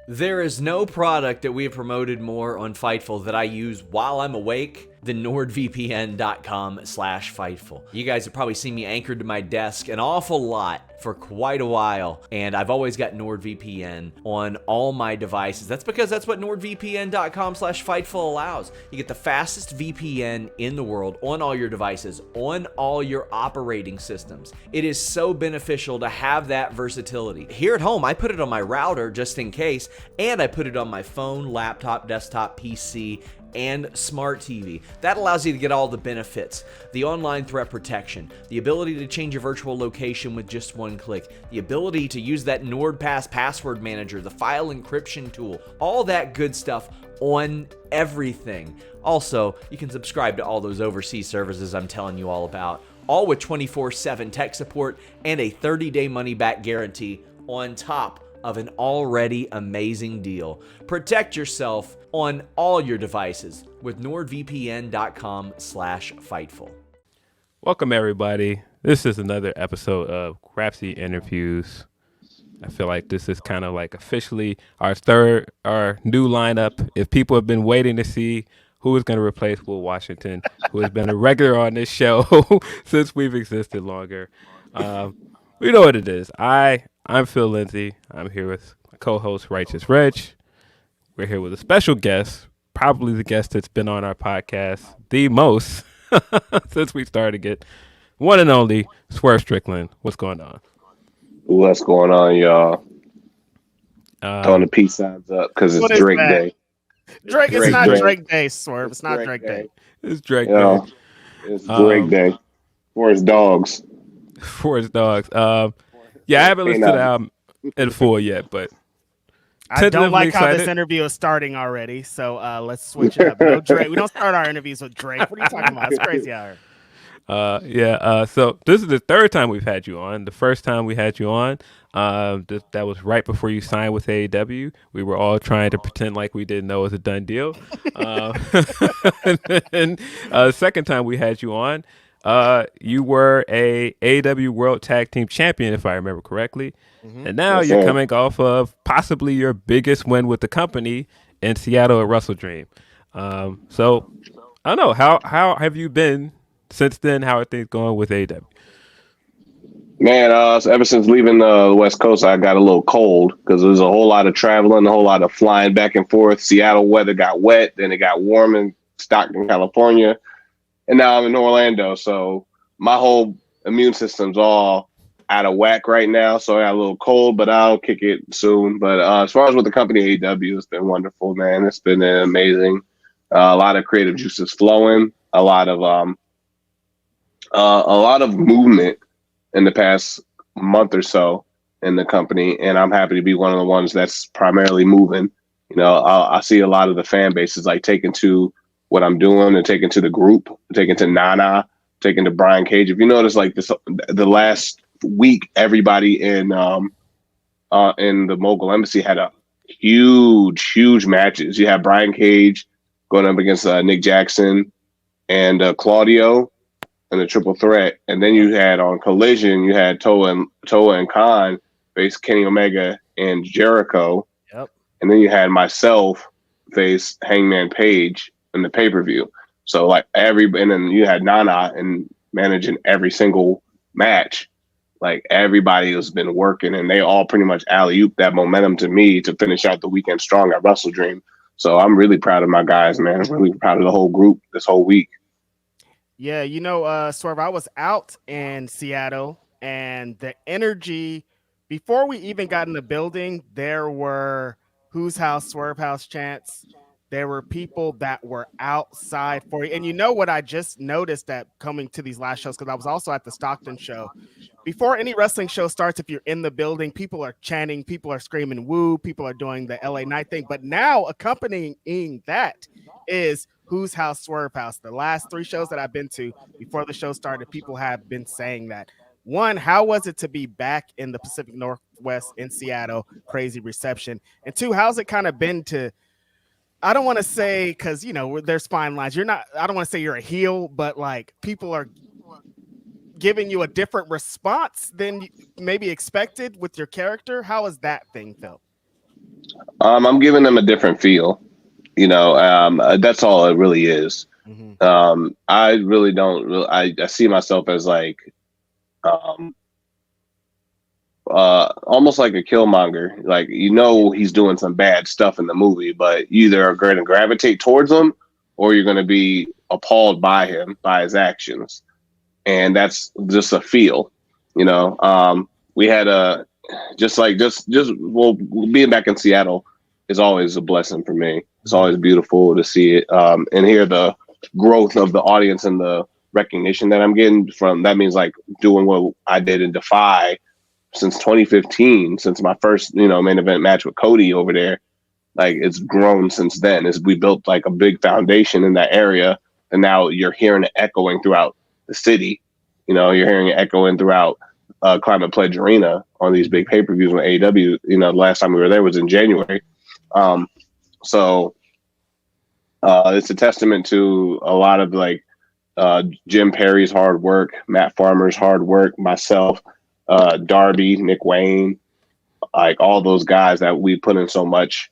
There is no product that we have promoted more on Fightful that I use while I'm awake than NordVPN.com/Fightful. You guys have probably seen me anchored to my desk an awful lot for quite a while, and I've always got NordVPN on all my devices. That's because that's what NordVPN.com/Fightful allows. You get the fastest VPN in the world on all your devices, on all your operating systems. It is so beneficial to have that versatility. Here at home, I put it on my router just in case, and I put it on my phone, laptop, desktop, PC, and smart TV. That allows you to get all the benefits: the online threat protection, the ability to change your virtual location with just one click, the ability to use that NordPass password manager, the file encryption tool, all that good stuff on everything. Also, you can subscribe to all those overseas services I'm telling you all about, all with 24/7 tech support and a 30-day money-back guarantee on top of an already amazing deal. Protect yourself on all your devices with NordVPN.com/Fightful. Welcome, everybody. This is another episode of Grapsody Interviews. I feel like this is kind of like officially our new lineup. If people have been waiting to see who is going to replace Will Washington, who has been a regular on this show since we've existed longer, we know what it is. I'm Phil Lindsey. I'm here with my co-host Righteous Reg. We're here with a special guest, probably the guest that's been on our podcast the most since we started it. One and only Swerve Strickland. What's going on? What's going on, y'all? Throwing the peace signs up because it's Drake Day. Drake, it's not Drake Day, Swerve. It's not Drake Day. It's Drake Day. It's Drake Day. For his dogs. For his dogs. Yeah, I haven't listened to the album in full yet, but I don't like how this interview is starting already, so let's switch it up. No Drake. We don't start our interviews with Drake. What are you talking about? It's crazy out here. So this is the third time we've had you on. The first time we had you on, that was right before you signed with AEW. We were all trying to pretend like we didn't know it was a done deal. And then second time we had you on, you were a AEW World Tag Team Champion, if I remember correctly. Mm-hmm. And now you're coming off of possibly your biggest win with the company in Seattle at Wrestle Dream. So I don't know, how have you been since then? How are things going with AEW? Man, so ever since leaving the West Coast, I got a little cold because there was a whole lot of traveling, a whole lot of flying back and forth. Seattle weather got wet, then it got warm in Stockton, California, and now I'm in Orlando. So my whole immune system's all out of whack right now. So I got a little cold, but I'll kick it soon. But as far as with the company AEW, it's been wonderful, man. It's been amazing. A lot of creative juices flowing, a lot of movement in the past month or so in the company, and I'm happy to be one of the ones that's primarily moving. You know, I see a lot of the fan bases like taking to what I'm doing and taking to the group, taking to Nana, taking to Brian Cage. If you notice, like the last week, everybody in the Mogul Embassy had a huge matches. You had Brian Cage going up against Nick Jackson and Claudio in the triple threat, and then you had on Collision, you had Toa and Khan face Kenny Omega and Jericho. Yep. And then you had myself face Hangman Page in the pay-per-view. So like and then you had Nana and managing every single match. Like everybody has been working, and they all pretty much alley-oop that momentum to me to finish out the weekend strong at Wrestle Dream. So I'm really proud of my guys, man. I'm really proud of the whole group this whole week. Yeah, you know, Swerve, I was out in Seattle, and the energy, before we even got in the building, there were Who's House, Swerve House chants. There were people that were outside for you. And you know what I just noticed that coming to these last shows, because I was also at the Stockton show. Before any wrestling show starts, if you're in the building, people are chanting, people are screaming woo, people are doing the LA Night thing. But now accompanying that is Who's House, Swerve House. The last 3 shows that I've been to before the show started, people have been saying that. One, how was it to be back in the Pacific Northwest in Seattle? Crazy reception. And 2, how's it kind of been to, I don't want to say, because, you know, there's fine lines. I don't want to say you're a heel, but like people are giving you a different response than maybe expected with your character. How has that thing felt? I'm giving them a different feel. That's all it really is. I really don't. I see myself as like, almost like a Killmonger. Like he's doing some bad stuff in the movie, but you either are going to gravitate towards him, or you're going to be appalled by him, by his actions, and that's just a feel. We had well, being back in Seattle is always a blessing for me. It's always beautiful to see it and hear the growth of the audience and the recognition that I'm getting from. That means like doing what I did in Defy since 2015, since my first main event match with Cody over there. Like it's grown since then. As we built like a big foundation in that area, and now you're hearing it echoing throughout the city. You're hearing it echoing throughout Climate Pledge Arena on these big pay-per-views with AEW. The last time we were there was in January. So it's a testament to a lot of like Jim Perry's hard work, Matt Farmer's hard work, myself, Darby, Nick Wayne, like all those guys that we put in so much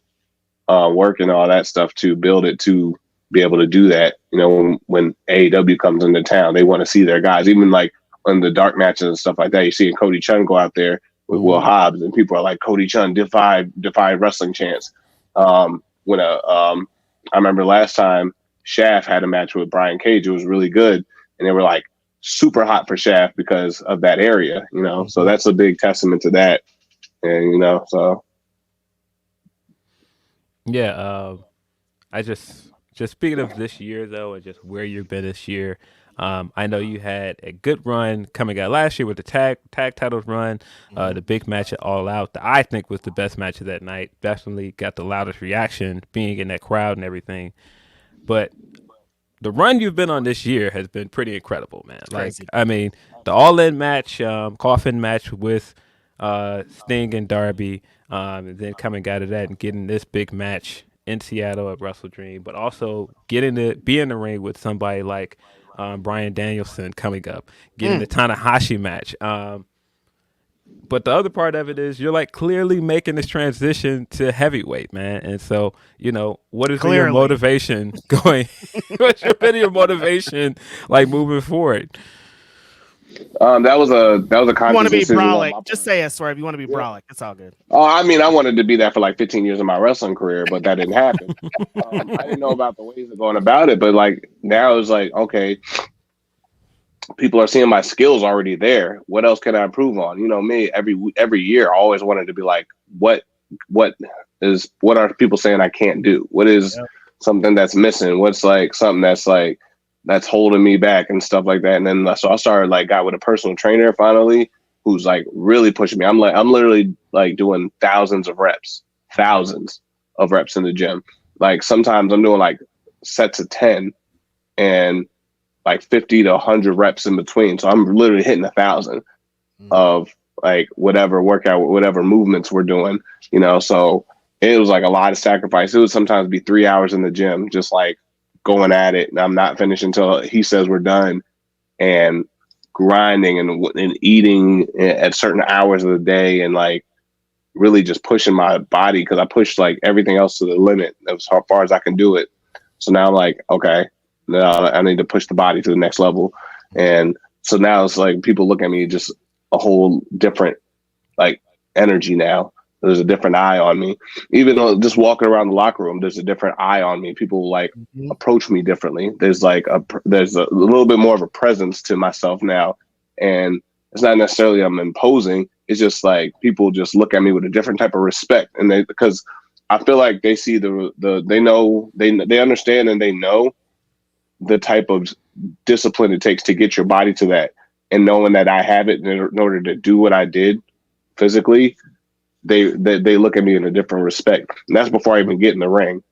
work and all that stuff to build it to be able to do that. When AEW comes into town, they want to see their guys, even like on the dark matches and stuff like that. You see Cody Chun go out there with Will Hobbs, and people are like, Cody Chun defy wrestling chants. I remember last time Shaft had a match with Brian Cage, it was really good, and they were like super hot for Shaft because of that area, So that's a big testament to that, and so. Yeah, I just speaking of this year though, and just where you've been this year. I know you had a good run coming out last year with the tag titles run, the big match at All Out that I think was the best match of that night. Definitely got the loudest reaction being in that crowd and everything. But the run you've been on this year has been pretty incredible, man. Crazy. I mean, the All-In match, coffin match with Sting and Darby, and then coming out of that and getting this big match in Seattle at Wrestle Dream, but also getting to be in the ring with somebody like Bryan Danielson coming up, getting the Tanahashi match. But the other part of it is you're like clearly making this transition to heavyweight, man. And so, what is your motivation going? What's your motivation like moving forward? That was a conscious You want to be decision. brolic. Just say it, Swerve. You want to be brolic. It's all good. Oh, I mean, I wanted to be that for like 15 years of my wrestling career, but that didn't happen. I didn't know about the ways of going about it, but like now it's like, okay, people are seeing my skills already there. What else can I improve on? Me every year, I always wanted to be like, what are people saying I can't do? What is something that's missing? What's like something that's holding me back and stuff like that. And then so I started got with a personal trainer finally, who's like really pushing me. I'm literally like doing thousands of reps in the gym. Like sometimes I'm doing like sets of 10 and like 50 to 100 reps in between. So I'm literally hitting 1,000 of like whatever workout, whatever movements we're doing, so it was like a lot of sacrifice. It would sometimes be 3 hours in the gym, just like going at it. And I'm not finished until he says we're done, and grinding and eating at certain hours of the day, and like really just pushing my body, because I pushed like everything else to the limit as far as I can do it. So now I'm like, okay, now I need to push the body to the next level. And so now it's like people look at me just a whole different like energy now. There's a different eye on me. Even though just walking around the locker room, there's a different eye on me. People like approach me differently. There's there's a little bit more of a presence to myself now. And it's not necessarily I'm imposing. It's just like people just look at me with a different type of respect. And because I feel like they see they know, they understand, and they know the type of discipline it takes to get your body to that, and knowing that I have it in order to do what I did physically, they look at me in a different respect. And that's before I even get in the ring,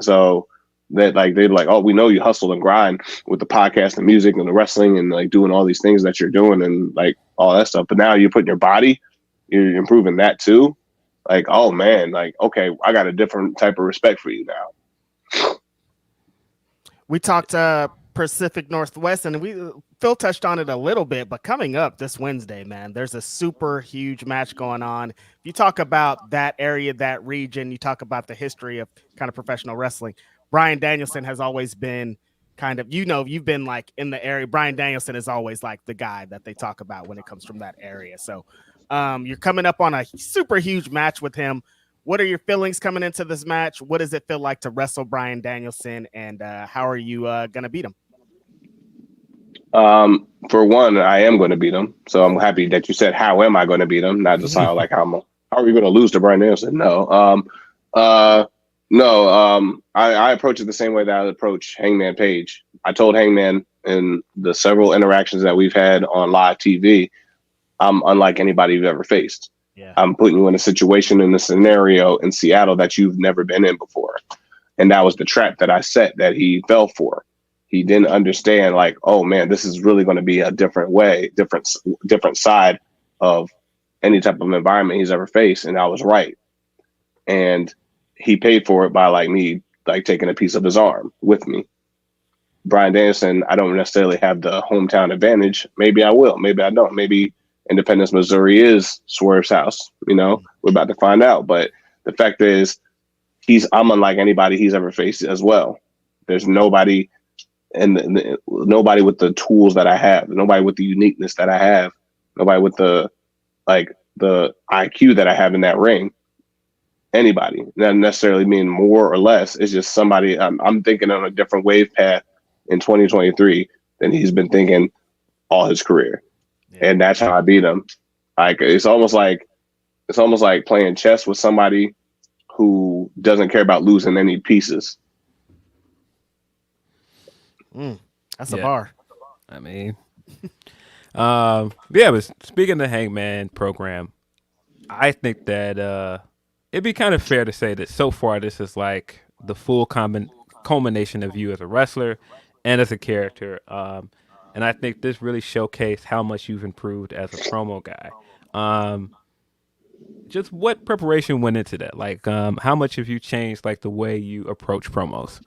so that like, they're like, oh, we know you hustle and grind with the podcast and music and the wrestling and like doing all these things that you're doing and like all that stuff. But now you're putting your body, you're improving that too. Like, oh man, like, okay, I got a different type of respect for you now. We talked Pacific Northwest, and Phil touched on it a little bit, but coming up this Wednesday, man, there's a super huge match going on. If you talk about that area, that region, you talk about the history of kind of professional wrestling. Bryan Danielson has always been kind of, you've been like in the area. Bryan Danielson is always like the guy that they talk about when it comes from that area. So you're coming up on a super huge match with him. What are your feelings coming into this match? What does it feel like to wrestle Bryan Danielson, and how are you going to beat him? For one, I am going to beat him. So I'm happy that you said, how am I going to beat him? Not just how are you going to lose to Bryan Danielson? No. I approach it the same way that I approach Hangman Page. I told Hangman in the several interactions that we've had on live TV, I'm unlike anybody you've ever faced. Yeah. I'm putting you in a situation, in a scenario in Seattle that you've never been in before. And that was the trap that I set that he fell for. He didn't understand, like, oh man, this is really going to be a different way, different side of any type of environment he's ever faced. And I was right. And he paid for it by me taking a piece of his arm with me. Bryan Danielson, I don't necessarily have the hometown advantage. Maybe I will. Maybe I don't. Maybe Independence, Missouri is Swerve's house. We're about to find out. But the fact is, I'm unlike anybody he's ever faced as well. There's nobody, nobody with the tools that I have, nobody with the uniqueness that I have, nobody with the IQ that I have in that ring. Anybody, not necessarily mean more or less. It's just somebody I'm thinking on a different wave path in 2023 than he's been thinking all his career. Yeah. And that's how I beat him. It's almost like playing chess with somebody who doesn't care about losing any pieces. That's a bar. I mean, but speaking of the Hangman program, I think that it'd be kind of fair to say that so far this is like the full culmination of you as a wrestler and as a character. And I think this really showcased how much you've improved as a promo guy. Just what preparation went into that? How much have you changed, the way you approach promos?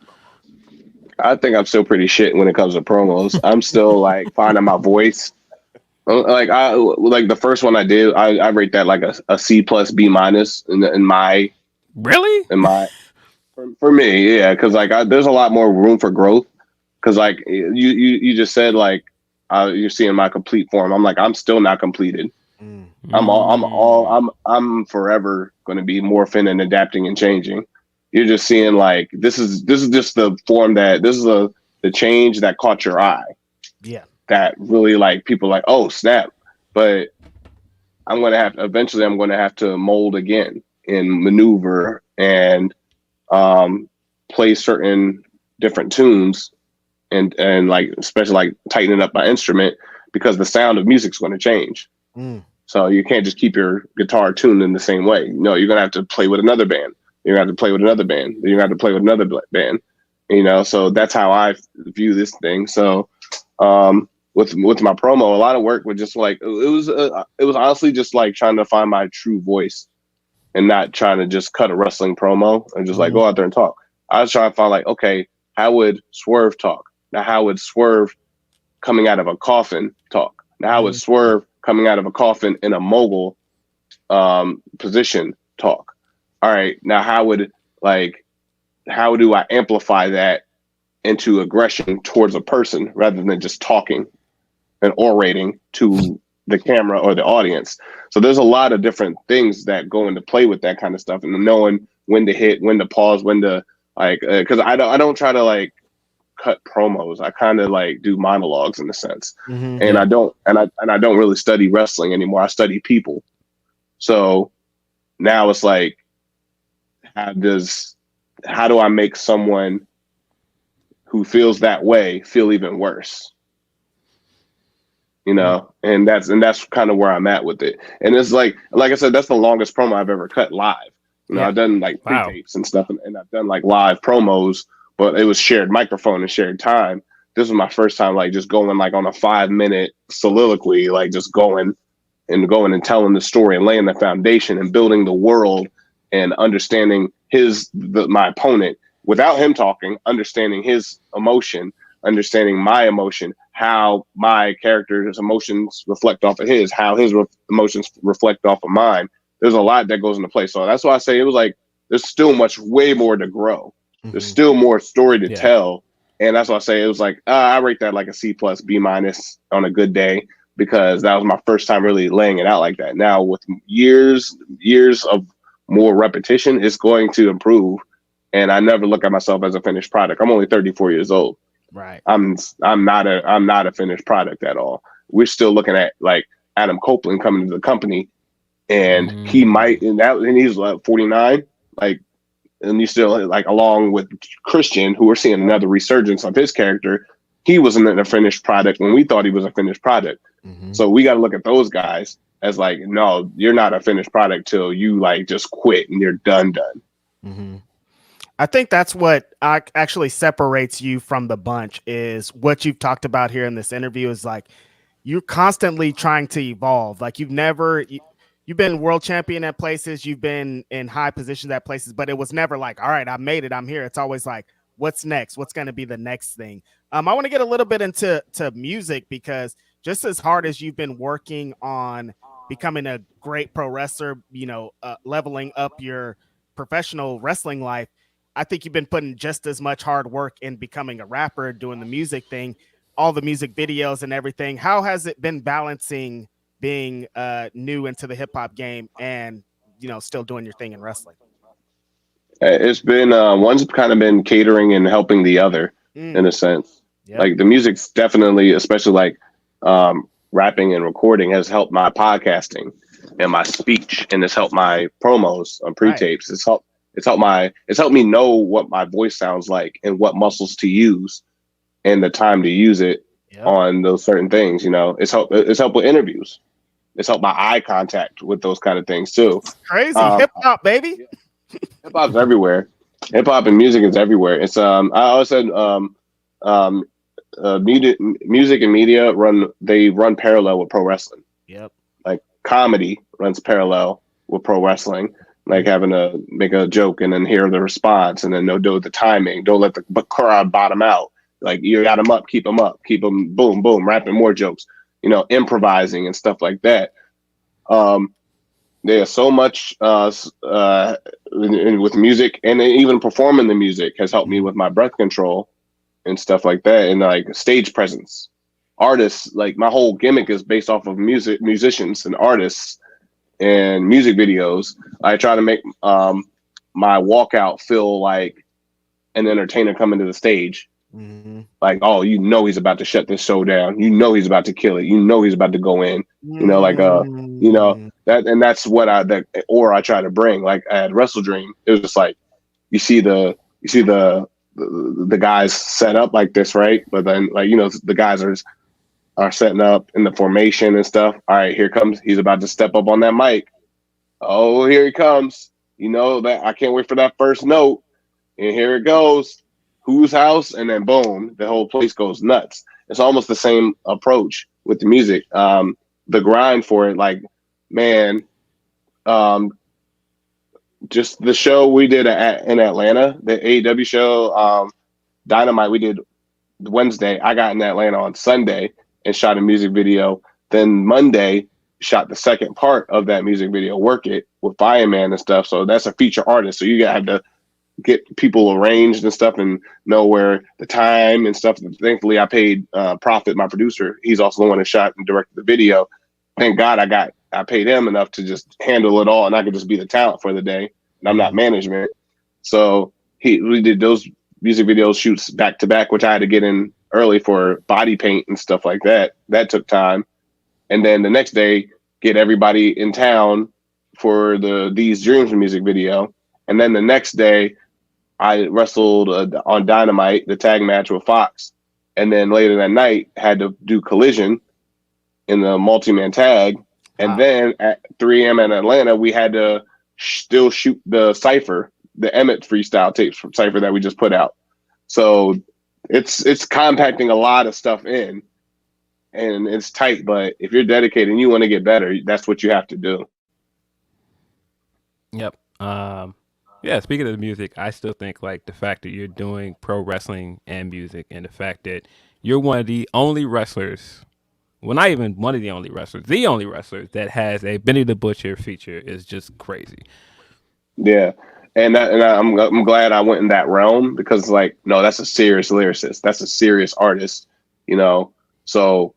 I think I'm still pretty shit when it comes to promos. I'm still finding my voice. The first one I did, I rate that a C plus B minus in my. Really? In my, for me, yeah, because there's a lot more room for growth. Because you just said you're seeing my complete form. I'm still not completed. I'm forever going to be morphing and adapting and changing. You're just seeing this is just the form that this is the change that caught your eye. Yeah. That really people oh snap. But I'm going to have to mold again and maneuver and play certain different tunes and especially tightening up my instrument because the sound of music's going to change. So you can't just keep your guitar tuned in the same way. No, you're going to have to play with another band. You're going to have to play with another band. You're going to have to play with another band. So that's how I view this thing. So with my promo, a lot of work was just it was honestly just trying to find my true voice and not trying to just cut a wrestling promo and just go out there and talk. I was trying to find okay, how would Swerve talk? Now, how would Swerve coming out of a coffin talk? Now, how would Swerve coming out of a coffin in a mogul position talk? All right, now how do I amplify that into aggression towards a person rather than just talking and orating to the camera or the audience? So there's a lot of different things that go into play with that kind of stuff, and knowing when to hit, when to pause, when to because I don't try to cut promos. I kind of do monologues in a sense, and I don't really study wrestling anymore. I study people. So now it's how do I make someone who feels that way feel even worse? And that's kind of where I'm at with it. And it's like I said, that's the longest promo I've ever cut live. I've done pre-tapes and stuff, and I've done live promos, but it was shared microphone and shared time. This was my first time just going on a 5-minute soliloquy, just going and telling the story and laying the foundation and building the world and understanding my opponent without him talking, understanding his emotion, understanding my emotion, how my character's emotions reflect off of his, how his emotions reflect off of mine. There's a lot that goes into play. So that's why I say it was like there's still way more to grow. There's still more story to tell. And that's why I say it was like I rate that like a C plus, B minus on a good day, because that was my first time really laying it out like that. Now with years of more repetition, it's going to improve. And I never look at myself as a finished product. I'm only 34 years old. Right. I'm not a finished product at all. We're still looking at like Adam Copeland coming to the company, and he might and he's like 49, like, and you still like along with Christian, who we're seeing another resurgence of his character. He wasn't a finished product when we thought he was a finished product. So we got to look at those guys as like, no, you're not a finished product till you like just quit and you're done. I think that's what actually separates you from the bunch, is what you've talked about here in this interview is like you're constantly trying to evolve. Like you've been world champion at places, you've been in high positions at places, but it was never like, all right, I made it, I'm here. It's always like, what's next? What's going to be the next thing? I want to get a little bit into music, because just as hard as you've been working on becoming a great pro wrestler, leveling up your professional wrestling life, I think you've been putting just as much hard work in becoming a rapper, doing the music thing, all the music videos and everything. How has it been balancing being new into the hip hop game and, still doing your thing in wrestling? It's been one's kind of been catering and helping the other in a sense. Yep. Like the music's definitely, especially like rapping and recording, has helped my podcasting and my speech, and it's helped my promos on pre-tapes. Right. It's helped me know what my voice sounds like and what muscles to use and the time to use it on those certain things. It's helped with interviews. It's helped my eye contact with those kind of things too. Crazy hip hop, baby. Hip hop's everywhere. Hip hop and music is everywhere. It's I always said music and media run parallel with pro wrestling. Yep. Like comedy runs parallel with pro wrestling. Like having to make a joke and then hear the response, and then do the timing. Don't let the crowd bottom out. Like you got them up, keep them boom, boom, rapping more jokes. Improvising and stuff like that. There's so much with music, and even performing the music has helped me with my breath control and stuff like that, and like stage presence. Artists, like my whole gimmick is based off of musicians and artists and music videos. I try to make my walkout feel like an entertainer coming to the stage. Like, oh, he's about to shut this show down. He's about to kill it. He's about to go in. That, and that's what I try to bring. Like at Wrestle Dream, it was just like you see the guys set up like this, right? But then the guys are setting up in the formation and stuff. All right, here comes. He's about to step up on that mic. Oh, here he comes. That I can't wait for that first note. And here it goes. Whose house? And then boom, the whole place goes nuts. It's almost the same approach with the music. The grind for it, like, man, just the show we did in Atlanta, the AEW show, Dynamite, we did Wednesday. I got in Atlanta on Sunday and shot a music video. Then Monday, shot the second part of that music video, Work It, with Fireman and stuff. So that's a feature artist. So you gotta have to get people arranged and stuff and know where the time and stuff. Thankfully, I paid Prophet, my producer. He's also the one that shot and directed the video. Thank God I paid him enough to just handle it all, and I could just be the talent for the day. And I'm not management. So we did those music video shoots back to back, which I had to get in early for body paint and stuff like that. That took time. And then the next day, get everybody in town for the These Dreams music video. And then the next day, I wrestled on Dynamite, the tag match with Fox. And then later that night, had to do Collision in the multi-man tag. And then at 3 a.m. in Atlanta, we had to still shoot the Cypher, the Emmett freestyle tapes from Cypher that we just put out. So it's compacting a lot of stuff in, and it's tight. But if you're dedicated and you want to get better, that's what you have to do. Yep. Yeah, speaking of the music, I still think like the fact that you're doing pro wrestling and music, and the fact that you're one of the only wrestlers, well, not even one of the only wrestlers, the only wrestlers that has a Benny the Butcher feature is just crazy. Yeah, I'm glad I went in that realm because like no, that's a serious lyricist. That's a serious artist. You know, so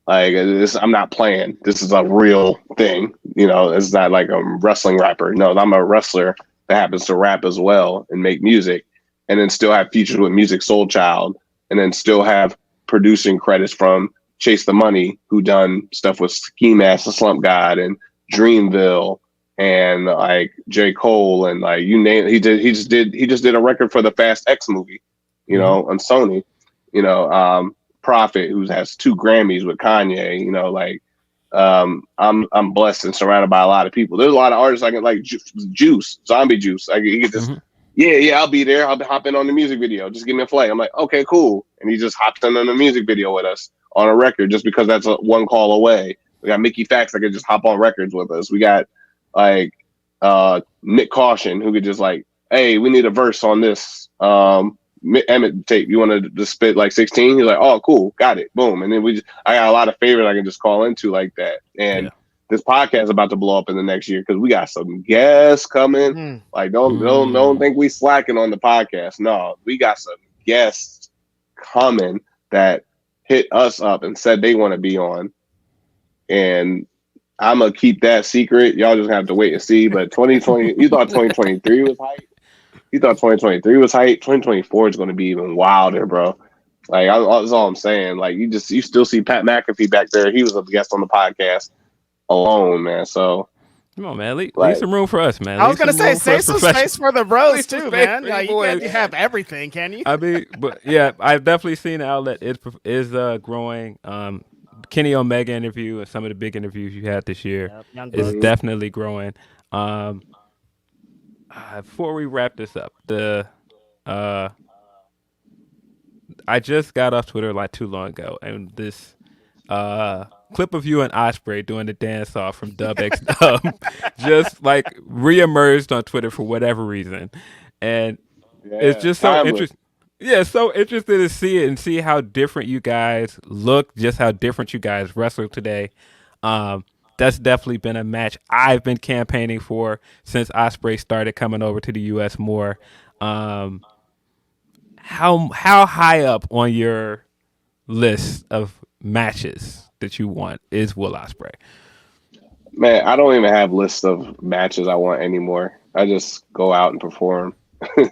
like this, I'm not playing. This is a real thing. You know, it's not like a wrestling rapper. No, I'm a wrestler that happens to rap as well and make music, and then still have features with Music Soul Child, and then still have producing credits from Chase the Money, who done stuff with Ski Mask, the Slump God, and Dreamville, and like J. Cole, and like you name it. He just did a record for the Fast X movie, you know, on Sony. You know, Prophet, who has 2 Grammys with Kanye. You know, like I'm blessed and surrounded by a lot of people. There's a lot of artists I can like Juice, Zombie Juice. Like he could just yeah, I'll be there. I'll be hopping on the music video. Just give me a flight. I'm like, okay, cool. And he just hopped in on the music video with us on a record just because that's one call away. We got Mickey Fax that could just hop on records with us. We got like Nick Caution who could just like, hey, we need a verse on this Emmett tape. You want to just spit like 16? He's like, oh, cool, got it, boom. And then I got a lot of favorites I can just call into like that. And this podcast is about to blow up in the next year because we got some guests coming. Like, don't think we slacking on the podcast. No, we got some guests coming that hit us up and said they want to be on. And I'm gonna keep that secret. Y'all just have to wait and see. But 2020, you thought 2023 was hype. You thought 2023 was hype. 2024 is going to be even wilder, bro. Like that's all I'm saying. Like you still see Pat McAfee back there. He was a guest on the podcast alone, man. So come on, man. Leave some room for us, man. I was gonna say, save some space for the bros too, man. Like, you can't have everything, can you? I mean, but yeah, I've definitely seen the outlet is growing. Kenny Omega interview and some of the big interviews you had this year is definitely growing. Before we wrap this up, I just got off Twitter like too long ago, and this clip of you and Ospreay doing the dance off from Dub X Dub just like reemerged on Twitter for whatever reason, and it's just so interesting. Yeah, so interested to see it and see how different you guys look, just how different you guys wrestle today. That's definitely been a match I've been campaigning for since Ospreay started coming over to the U.S. more. How high up on your list of matches that you want is Will Ospreay? Man, I don't even have lists of matches I want anymore. I just go out and perform.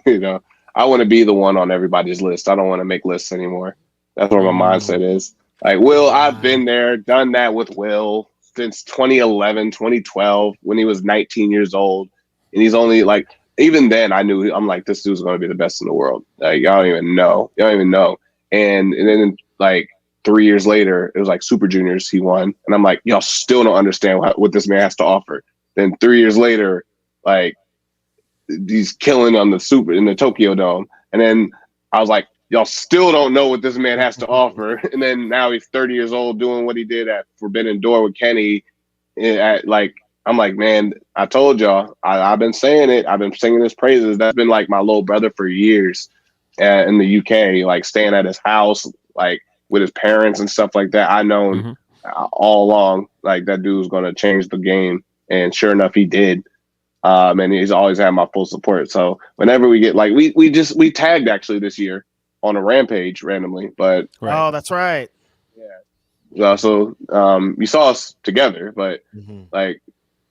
You know, I want to be the one on everybody's list. I don't want to make lists anymore. That's where my mindset is. Like, Will, I've been there, done that with Will since 2011, 2012, when he was 19 years old. And he's only like, even then I knew, I'm like, this dude's going to be the best in the world. Like, y'all don't even know. And then like 3 years later, it was like Super Juniors he won. And I'm like, y'all still don't understand what this man has to offer. Then 3 years later, like, he's killing on in the Tokyo Dome. And then I was like, y'all still don't know what this man has to offer. And then now he's 30 years old doing what he did at Forbidden Door with Kenny. I'm like, man, I told y'all, I've been saying it. I've been singing his praises. That's been like my little brother for years in the UK, like staying at his house, like with his parents and stuff like that. I known all along, like that dude was going to change the game. And sure enough, he did. And he's always had my full support. So whenever we get like, we tagged actually this year on a Rampage randomly, but oh, that's right. Yeah. So you saw us together, but like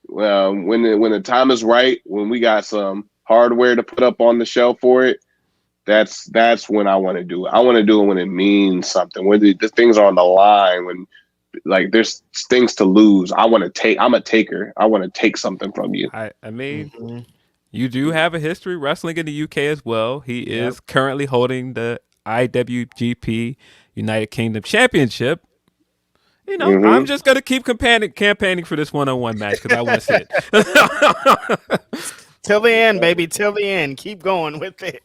when the time is right, when we got some hardware to put up on the shelf for it, that's when I want to do it. I want to do it when it means something, when the things are on the line, when like there's things to lose. I'm a taker. I want to take something from you. I mean, you do have a history wrestling in the UK as well. He is currently holding the IWGP United Kingdom Championship. You know, I'm just gonna keep campaigning for this one-on-one match because I want to see it. Till the end, baby. Till the end. Keep going with it.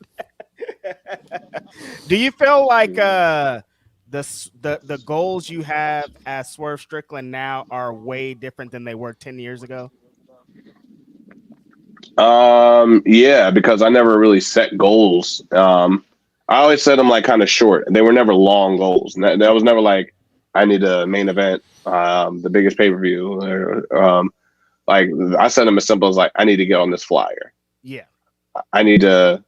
Do you feel like the goals you have as Swerve Strickland now are way different than they were 10 years ago? Yeah, because I never really set goals. I always set them like kind of short. They were never long goals. That was never like I need a main event, the biggest pay per view, or like I set them as simple as like I need to get on this flyer. Yeah. I need to,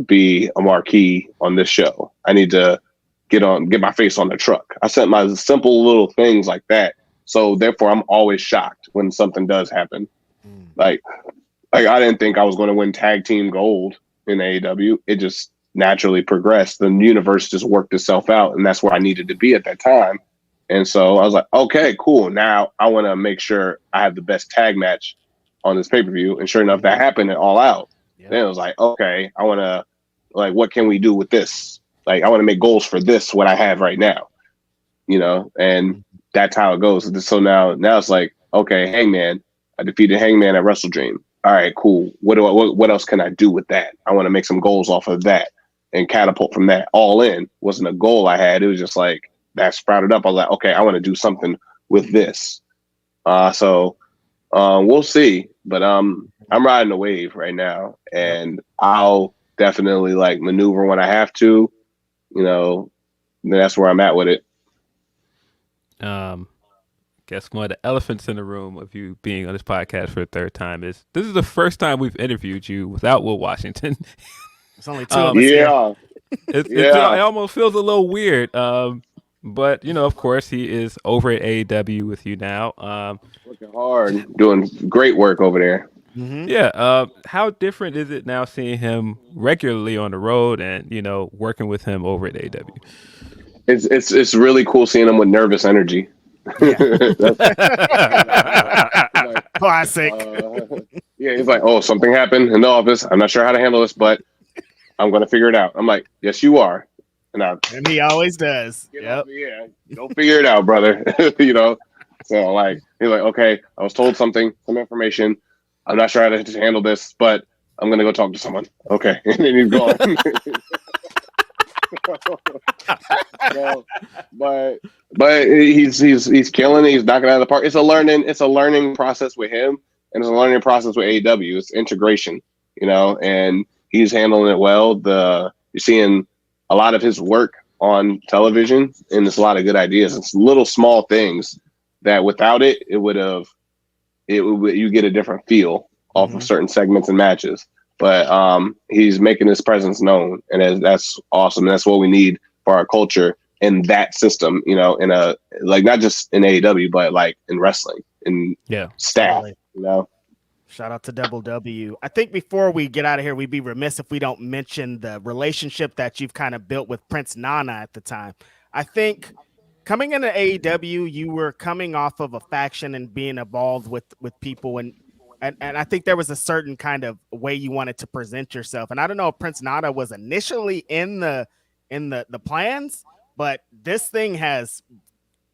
be a marquee on this show. I need to get my face on the truck. I set my simple little things like that. So therefore, I'm always shocked when something does happen. Like I didn't think I was going to win tag team gold in AEW. It just naturally progressed. The universe just worked itself out, and that's where I needed to be at that time. And so I was like, okay, cool. Now I want to make sure I have the best tag match on this pay-per-view. And sure enough, that happened at All Out. Yeah. Then it was like, okay, I want to, like, what can we do with this? Like, I want to make goals for this, what I have right now, and that's how it goes. So now it's like, okay, Hangman, I defeated Hangman at Wrestle Dream. All right, cool. What else can I do with that? I want to make some goals off of that and catapult from that. All In wasn't a goal I had. It was just like that sprouted up. I was like, okay, I want to do something with this. So we'll see. But I'm riding the wave right now, and I'll definitely like maneuver when I have to. That's where I'm at with it. Guess one of the elephants in the room of you being on this podcast for the third time is this is the first time we've interviewed you without Will Washington. It's only two of us here. It almost feels a little weird. But of course, he is over at AEW with you now. Working hard, doing great work over there. Mm-hmm. Yeah. How different is it now seeing him regularly on the road and working with him over at AEW? It's really cool seeing him with nervous energy. Yeah. Classic. Yeah, he's like, oh, something happened in the office. I'm not sure how to handle this, but I'm going to figure it out. I'm like, yes, you are. And he always does. Yeah, you'll figure it out, brother. So like, he's like, okay, I was told some information. I'm not sure how to handle this, but I'm going to go talk to someone. Okay. And then he's gone. But he's killing it. He's knocking it out of the park. It's a learning process with him, and it's a learning process with AEW. It's integration, and he's handling it well. You're seeing a lot of his work on television, and it's a lot of good ideas. It's little small things that without it you get a different feel off of certain segments and matches. But he's making his presence known, and that's awesome. And that's what we need for our culture in that system, in a like not just in AEW, but like in wrestling, in staff, Shout out to Double W. I think before we get out of here, we'd be remiss if we don't mention the relationship that you've kind of built with Prince Nana at the time. I think coming into AEW, you were coming off of a faction and being involved with people, and I think there was a certain kind of way you wanted to present yourself. And I don't know if Prince Nana was initially in the plans, but this thing has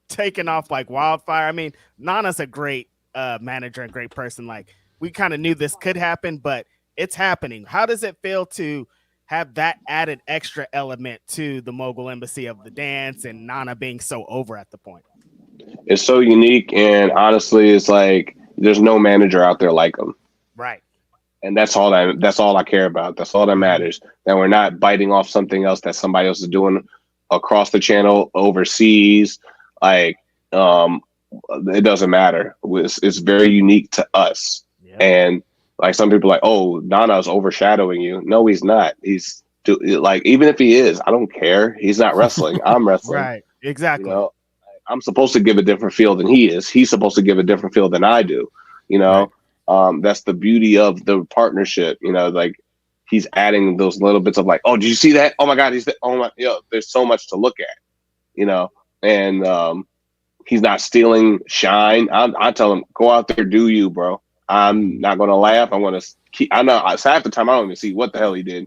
taken off like wildfire. I mean, Nana's a great manager and great person. Like, we kind of knew this could happen, but it's happening. How does it feel to have that added extra element to the Mogul Embassy of the Dance and Nana being so over at the point? It's so unique, and honestly, it's like there's no manager out there like him. Right. And that's all I care about. That's all that matters. That we're not biting off something else that somebody else is doing across the channel, overseas. Like, it doesn't matter. It's very unique to us. Yeah. And like some people are like, oh, Nana's overshadowing you. No, he's not. He's like, even if he is, I don't care. He's not wrestling. I'm wrestling. Right. Exactly. I'm supposed to give a different feel than he is. He's supposed to give a different feel than I do. Right. That's the beauty of the partnership. Like he's adding those little bits of like, oh, did you see that? Oh my God, there's so much to look at. And he's not stealing shine. I tell him, go out there, do you, bro. I'm not gonna laugh. I'm gonna keep. I know. So half the time I don't even see what the hell he did.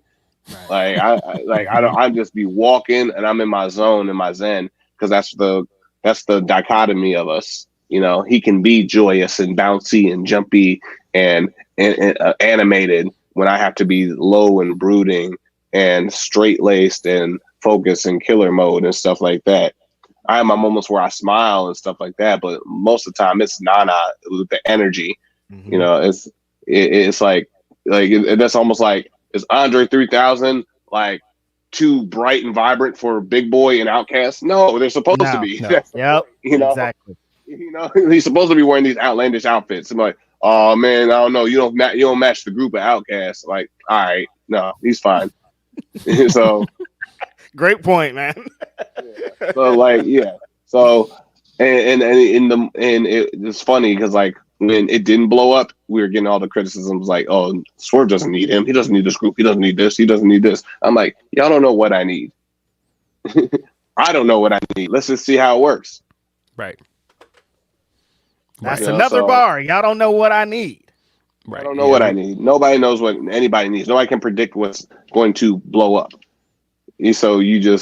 Right. I'm just be walking and I'm in my zone, in my zen, because that's the dichotomy of us. He can be joyous and bouncy and jumpy and animated when I have to be low and brooding and straight laced and focused and killer mode and stuff like that. I have my moments where I smile and stuff like that, but most of the time it's Nana with the energy. Mm-hmm. It's like that's almost like, is Andre 3000 like too bright and vibrant for Big Boy and Outcast? No, they're supposed to be. No. That's the Yep. point, you know. Exactly. You know, he's supposed to be wearing these outlandish outfits. I'm like, oh man, I don't know. You don't match the group of Outcasts. Like, all right, no, he's fine. So Great point, man. so like yeah. So and it's funny because like when it didn't blow up, we were getting all the criticisms like, oh, Swerve doesn't need him. He doesn't need this group. He doesn't need this. He doesn't need this. I'm like, y'all don't know what I need. I don't know what I need. Let's just see how it works. Right. That's another bar. Y'all don't know what I need. Right. I don't know what I need. Nobody knows what anybody needs. Nobody can predict what's going to blow up. So you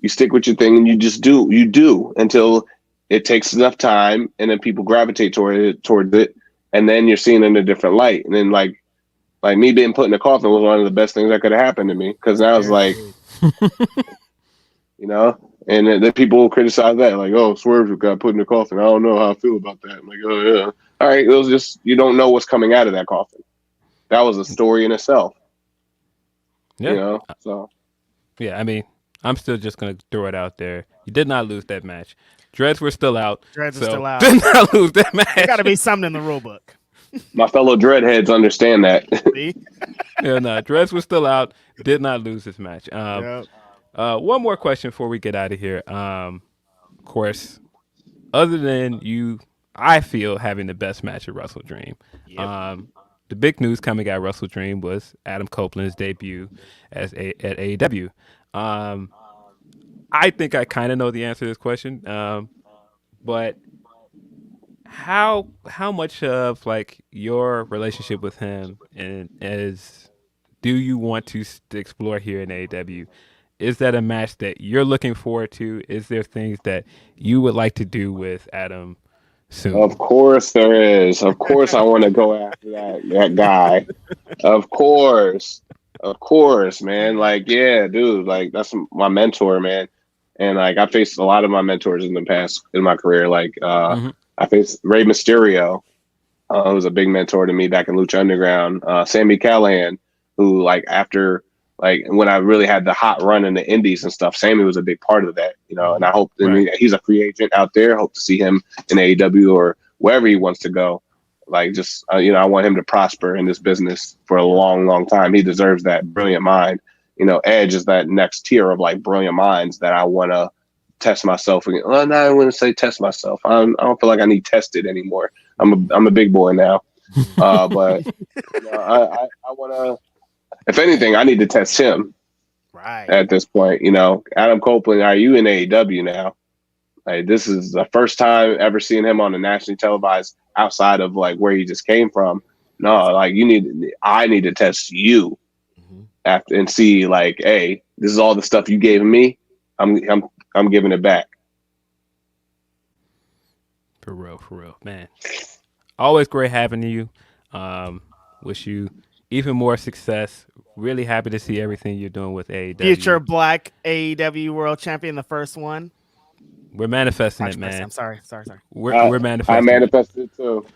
stick with your thing and you just do. You do until it takes enough time, and then people gravitate towards it, and then you're seen in a different light. And then like me being put in a coffin was one of the best things that could have happened to me, because now it's like, you know, and then people will criticize that, like, oh, Swerve got put in a coffin. I don't know how I feel about that. I'm like, oh yeah, all right. It was just, you don't know what's coming out of that coffin. That was a story in itself. Yeah. You know, so yeah. I mean, I'm still just gonna throw it out there. You did not lose that match. Dreads were still out. Dreads are still out. Did not lose that match. There got to be something in the rule book. my fellow dreadheads understand that. See? Yeah, no, Dreads were still out. Did not lose this match. Yep. One more question before we get out of here. Of course, other than you, I feel having the best match at Wrestle Dream. Yep. The big news coming out of Wrestle Dream was Adam Copeland's debut at AEW. I think I kind of know the answer to this question, but how much of like your relationship with him do you want to explore here in AEW? Is that a match that you're looking forward to? Is there things that you would like to do with Adam soon? Of course there is. Of course I want to go after that guy. Of course, man. Like, yeah, dude. Like, that's my mentor, man. And like, I faced a lot of my mentors in the past in my career. Like, I faced Rey Mysterio, who was a big mentor to me back in Lucha Underground. Sami Callihan, who like after like when I really had the hot run in the Indies and stuff, Sami was a big part of that, you know. And I hope he's a free agent out there. Hope to see him in AEW or wherever he wants to go. Like, just you know, I want him to prosper in this business for a long, long time. He deserves that brilliant mind. You know, Edge is that next tier of like brilliant minds that I want to test myself again. Well, no, I wouldn't say test myself. I don't feel like I need tested anymore. I'm a big boy now. But you know, I want to. If anything, I need to test him. Right. At this point, you know, Adam Copeland, are you in AEW now? Like, this is the first time ever seeing him on a nationally televised outside of like where he just came from. No, like I need to test you after and see like, hey, this is all the stuff you gave me. I'm giving it back. For real, man. Always great having you. Wish you even more success. Really happy to see everything you're doing with AEW. Future Black AEW World Champion, the first one. We're manifesting it, man. I'm sorry. We're manifesting. I manifested it too.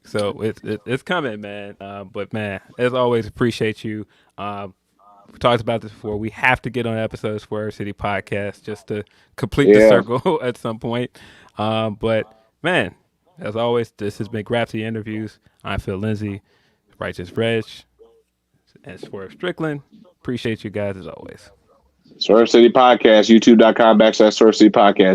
So it's coming, man. But man, as always, appreciate you. We talked about this before. We have to get on an episode of Swerve City Podcast just to complete the circle at some point. But man, as always, this has been Grapsody Interviews. I'm Phil Lindsey, Righteous Reg, and Swerve Strickland. Appreciate you guys as always. Swerve City Podcast, youtube.com/Swerve City Podcast.